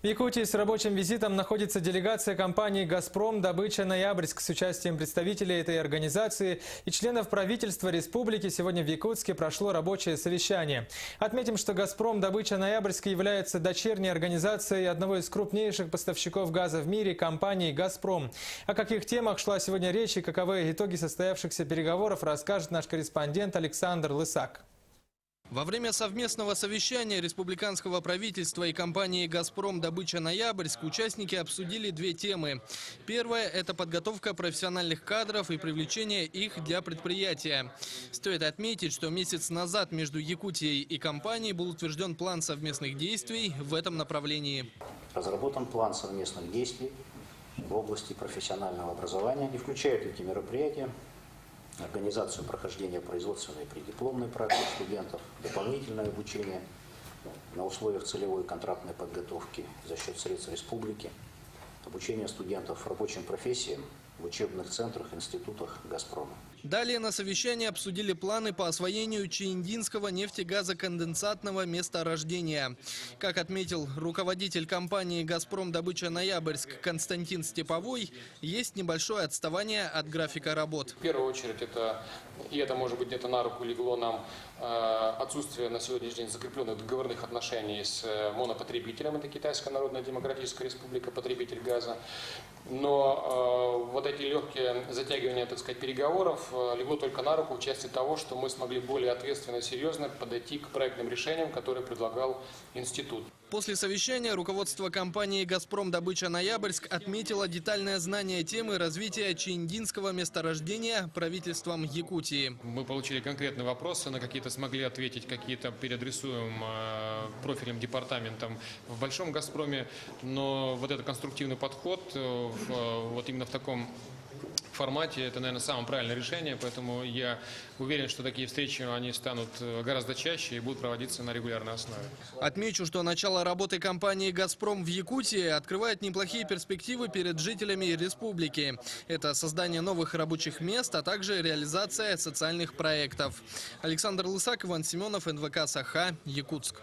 В Якутии с рабочим визитом находится делегация компании «Газпром» Добыча Ноябрьск с участием представителей этой организации и членов правительства республики. Сегодня в Якутске прошло рабочее совещание. Отметим, что «Газпром» Добыча Ноябрьск является дочерней организацией одного из крупнейших поставщиков газа в мире – компании «Газпром». О каких темах шла сегодня речь и каковы итоги состоявшихся переговоров, расскажет наш корреспондент Александр Лысак. Во время совместного совещания республиканского правительства и компании «Газпром» Добыча Ноябрьск участники обсудили две темы. Первая – это подготовка профессиональных кадров и привлечение их для предприятия. Стоит отметить, что месяц назад между Якутией и компанией был утвержден план совместных действий в этом направлении. Разработан план совместных действий в области профессионального образования. И включают эти мероприятия организацию прохождения производственной и преддипломной практики студентов, дополнительное обучение на условиях целевой контрактной подготовки за счет средств республики, обучение студентов рабочим профессиям в учебных центрах, институтах «Газпрома». Далее на совещании обсудили планы по освоению Чииндинского нефтегазоконденсатного месторождения. Как отметил руководитель компании «Газпром» Добыча Ноябрьск Константин Степовой, есть небольшое отставание от графика работ. В первую очередь это может быть где-то на руку легло нам отсутствие на сегодняшний день закрепленных договорных отношений с монопотребителем, это Китайская Народная Демократическая Республика, потребитель газа. Но вот эти легкие затягивания, так сказать, переговоров легло только на руку в части того, что мы смогли более ответственно и серьезно подойти к проектным решениям, которые предлагал институт. После совещания руководство компании «Газпром» Добыча Ноябрьск отметило детальное знание темы развития Чииндинского месторождения правительством Якутии. Мы получили конкретные вопросы, на какие-то смогли ответить, какие-то переадресуем профильным департаментам в Большом «Газпроме». Но вот этот конструктивный подход вот именно в таком формате, это, наверное, самое правильное решение, поэтому я уверен, что такие встречи, они станут гораздо чаще и будут проводиться на регулярной основе. Отмечу, что начало работы компании «Газпром» в Якутии открывает неплохие перспективы перед жителями республики. Это создание новых рабочих мест, а также реализация социальных проектов. Александр Лысак, Иван Семенов, НВК «Саха», Якутск.